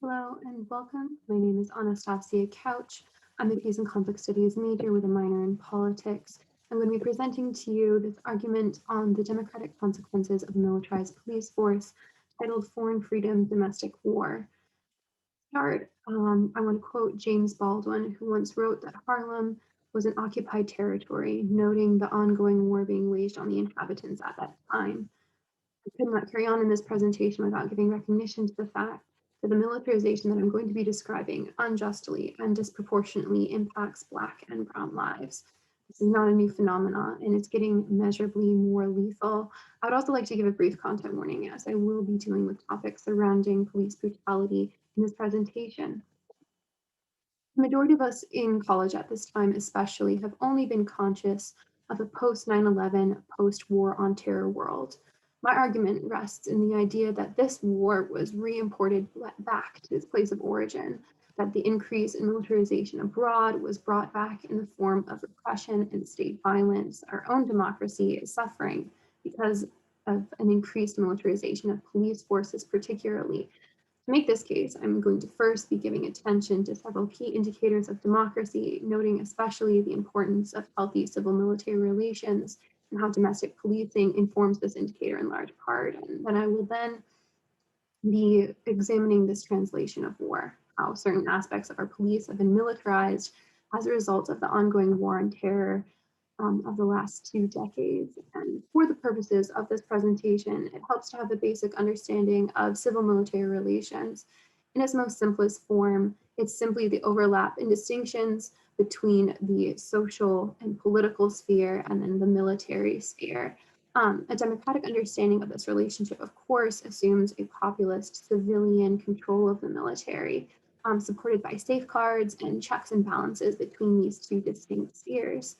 Hello and welcome. My name is Anastasia Couch. I'm a Peace and Conflict Studies major with a minor in politics. I'm going to be presenting to you this argument on the democratic consequences of a militarized police force titled Foreign Freedom, Domestic War. Start, I want to quote James Baldwin, who once wrote that Harlem was an occupied territory, noting the ongoing war being waged on the inhabitants at that time. I could not carry on in this presentation without giving recognition to the fact that the militarization that I'm going to be describing unjustly and disproportionately impacts Black and Brown lives. This is not a new phenomenon, and it's getting measurably more lethal. I would also like to give a brief content warning, as I will be dealing with topics surrounding police brutality in this presentation. The majority of us in college at this time especially have only been conscious of a post-9/11, post-war on terror world. My argument rests in the idea that this war was re-imported back to its place of origin, that the increase in militarization abroad was brought back in the form of repression and state violence. Our own democracy is suffering because of an increased militarization of police forces particularly. To make this case, I'm going to first be giving attention to several key indicators of democracy, noting especially the importance of healthy civil-military relations and how domestic policing informs this indicator in large part. And then I will then be examining this translation of war, how certain aspects of our police have been militarized as a result of the ongoing war on terror of the last 2 decades. And for the purposes of this presentation, it helps to have a basic understanding of civil-military relations. In its most simplest form, it's simply the overlap and distinctions between the social and political sphere and then the military sphere. A democratic understanding of this relationship, of course, assumes a populist civilian control of the military, supported by safeguards and checks and balances between these two distinct spheres.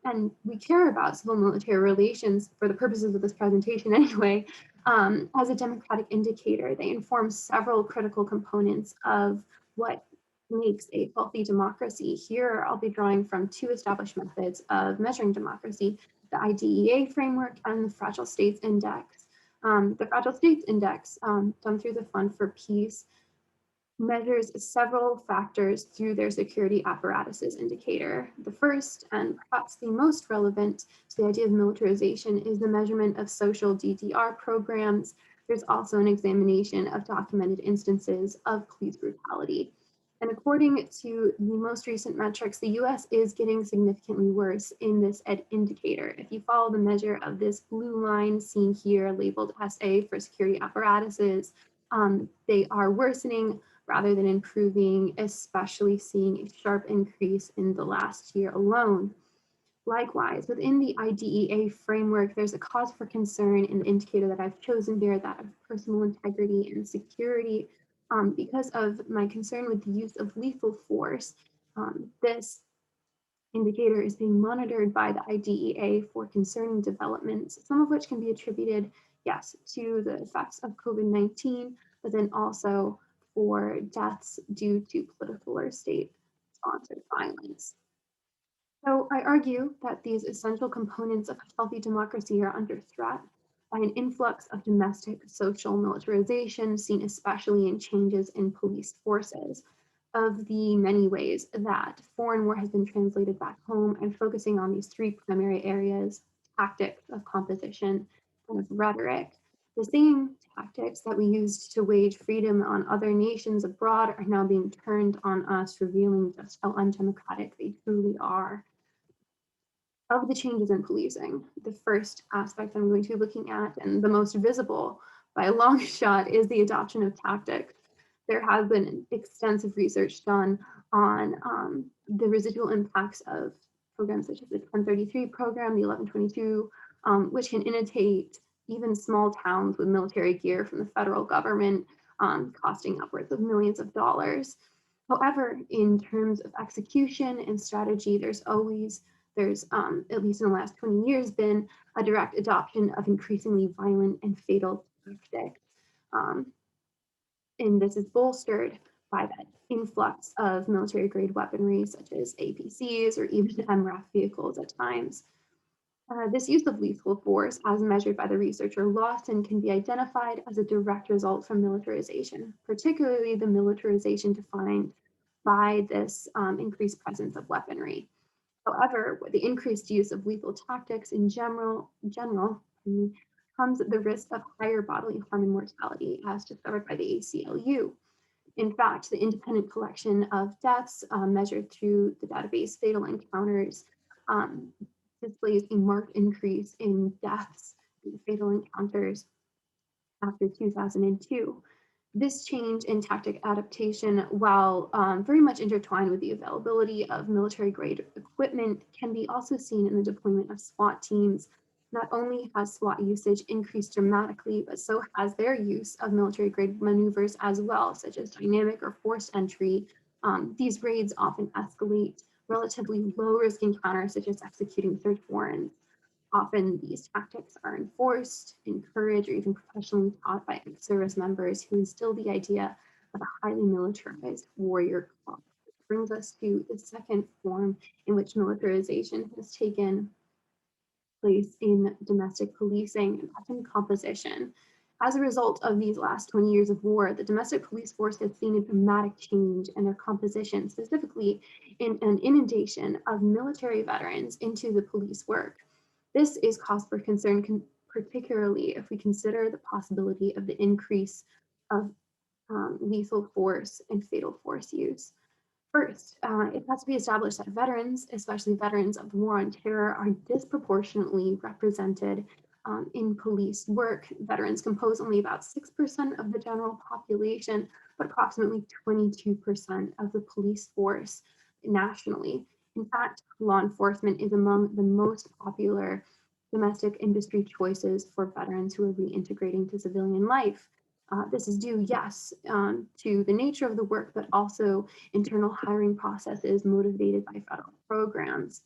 And we care about civil military relations for the purposes of this presentation anyway, as a democratic indicator. They inform several critical components of what makes a healthy democracy. Here, I'll be drawing from 2 established methods of measuring democracy, the IDEA framework and the Fragile States Index. The Fragile States Index, done through the Fund for Peace, measures several factors through their security apparatuses indicator. The first, and perhaps the most relevant to the idea of militarization, is the measurement of social DDR programs. There's also an examination of documented instances of police brutality. And according to the most recent metrics, the US is getting significantly worse in this indicator. If you follow the measure of this blue line seen here labeled SA for security apparatuses, they are worsening rather than improving, especially seeing a sharp increase in the last year alone. Likewise, within the IDEA framework, there's a cause for concern in the indicator that I've chosen here, that of personal integrity and security. Because of my concern with the use of lethal force, this indicator is being monitored by the IDEA for concerning developments, some of which can be attributed, yes, to the effects of COVID-19, but then also for deaths due to political or state-sponsored violence. So I argue that these essential components of a healthy democracy are under threat by an influx of domestic social militarization, seen especially in changes in police forces. Of the many ways that foreign war has been translated back home, and focusing on these 3 primary areas: tactics of composition and of rhetoric. The same tactics that we used to wage freedom on other nations abroad are now being turned on us, revealing just how undemocratic they truly are. Of the changes in policing, the first aspect I'm going to be looking at, and the most visible by a long shot, is the adoption of tactics. There has been extensive research done on the residual impacts of programs such as the 1033 program, the 1122, which can inundate even small towns with military gear from the federal government, costing upwards of millions of dollars. However, in terms of execution and strategy, there's at least in the last 20 years, been a direct adoption of increasingly violent and fatal tactics. And this is bolstered by that influx of military grade weaponry, such as APCs or even MRAF vehicles at times. This use of lethal force, as measured by the researcher Lawson, can be identified as a direct result from militarization, particularly the militarization defined by this increased presence of weaponry. However, with the increased use of lethal tactics in general comes the risk of higher bodily harm and mortality, as discovered by the ACLU. In fact, the independent collection of deaths measured through the database Fatal Encounters um, displays a marked increase in deaths and fatal encounters after 2002. This change in tactic adaptation, while very much intertwined with the availability of military grade equipment, can be also seen in the deployment of SWAT teams. Not only has SWAT usage increased dramatically, but so has their use of military grade maneuvers as well, such as dynamic or forced entry. These raids often escalate relatively low risk encounters, such as executing search warrants. Often these tactics are enforced, encouraged, or even professionally taught by ex-service members who instill the idea of a highly militarized warrior class. Which brings us to the second form in which militarization has taken place in domestic policing, and that's in composition. As a result of these last 20 years of war, the domestic police force has seen a dramatic change in their composition, specifically in an inundation of military veterans into the police work. This is cause for concern, particularly if we consider the possibility of the increase of lethal force and fatal force use. First, it has to be established that veterans, especially veterans of the War on Terror, are disproportionately represented in police work. Veterans compose only about 6% of the general population, but approximately 22% of the police force nationally. In fact, law enforcement is among the most popular domestic industry choices for veterans who are reintegrating to civilian life. This is due, yes, to the nature of the work, but also internal hiring processes motivated by federal programs.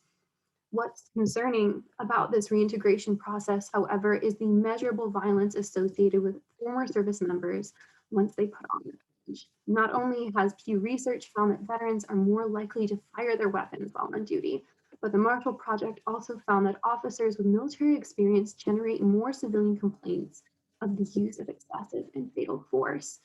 What's concerning about this reintegration process, however, is the measurable violence associated with former service members once they put on the badge. Not only has Pew Research found that veterans are more likely to fire their weapons while on duty, but the Marshall Project also found that officers with military experience generate more civilian complaints of the use of excessive and fatal force.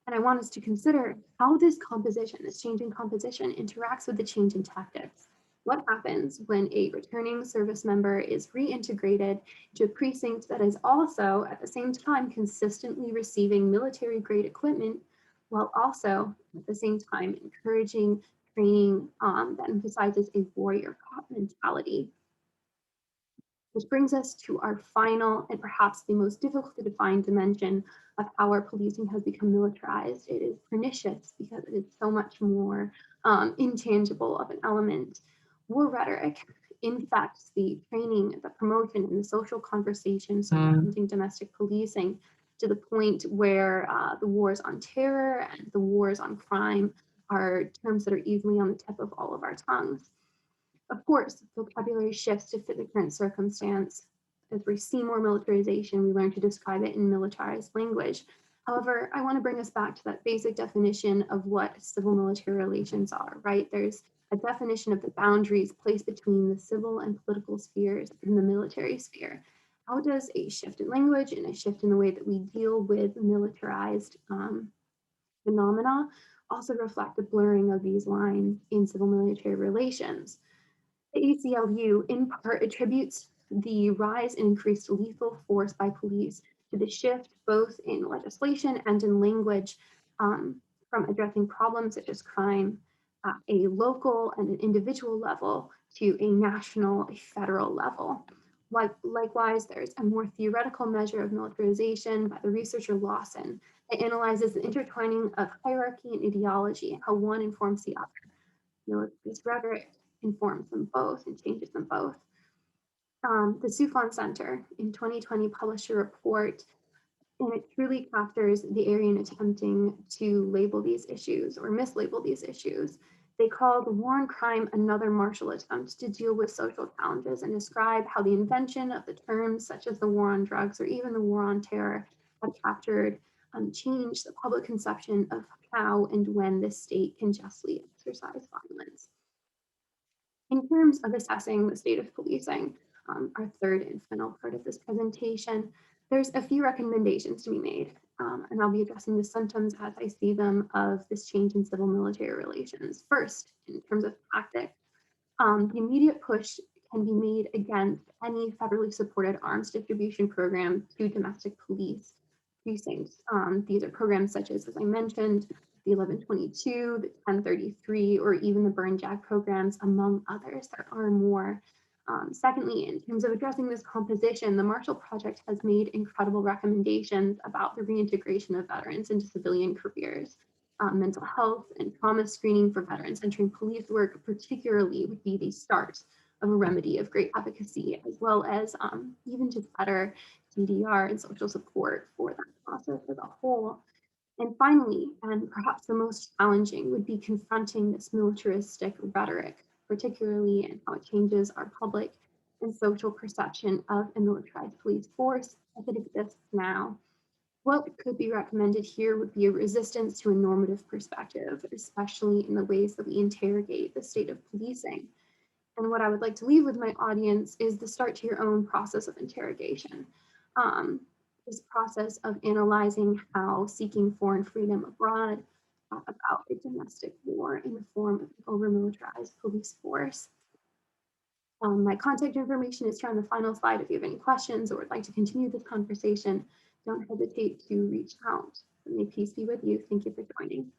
And I want us to consider how this composition, this change in composition, interacts with the change in tactics. What happens when a returning service member is reintegrated to a precinct that is also, at the same time, consistently receiving military grade equipment, while also, at the same time, encouraging training that emphasizes a warrior cop mentality? Which brings us to our final and perhaps the most difficult to define dimension of how our policing has become militarized. It is pernicious because it is so much more intangible of an element. War rhetoric infects the training, the promotion, and the social conversation surrounding domestic policing to the point where the wars on terror and the wars on crime are terms that are easily on the tip of all of our tongues. Of course, vocabulary shifts to fit the current circumstance. As we see more militarization, we learn to describe it in militarized language. However, I want to bring us back to that basic definition of what civil military relations are, right? There's a definition of the boundaries placed between the civil and political spheres in the military sphere. How does a shift in language and a shift in the way that we deal with militarized phenomena also reflect the blurring of these lines in civil military relations? The ACLU in part attributes the rise in increased lethal force by police to the shift both in legislation and in language from addressing problems such as crime at a local and an individual level to a national, a federal level. Likewise, there's a more theoretical measure of militarization by the researcher Lawson that analyzes the intertwining of hierarchy and ideology and how one informs the other. Militarist rhetoric informs them both and changes them both. The Sufon Center in 2020 published a report, and it truly captures the area in attempting to label these issues or mislabel these issues. They call the war on crime another Marshall attempt to deal with social challenges and describe how the invention of the terms such as the war on drugs or even the war on terror have captured and changed the public conception of how and when the state can justly exercise violence. In terms of assessing the state of policing, our third and final part of this presentation, there's a few recommendations to be made, and I'll be addressing the symptoms as I see them of this change in civil-military relations. First, in terms of tactics, the immediate push can be made against any federally supported arms distribution program to domestic police precincts. These are programs such as I mentioned, the 1122, the 1033, or even the Burn Jag programs, among others. There are more. Secondly, in terms of addressing this composition, the Marshall Project has made incredible recommendations about the reintegration of veterans into civilian careers. Mental health and trauma screening for veterans entering police work particularly would be the start of a remedy of great efficacy, as well as even just better DDR and social support for that process as a whole. And finally, and perhaps the most challenging, would be confronting this militaristic rhetoric, particularly in how it changes our public and social perception of a militarized police force as it exists now. What could be recommended here would be a resistance to a normative perspective, especially in the ways that we interrogate the state of policing. And what I would like to leave with my audience is the start to your own process of interrogation. Um, this process of analyzing how seeking foreign freedom abroad brought about a domestic war in the form of an over-militarized police force. My contact information is here on the final slide. If you have any questions or would like to continue this conversation, don't hesitate to reach out. May peace be with you. Thank you for joining.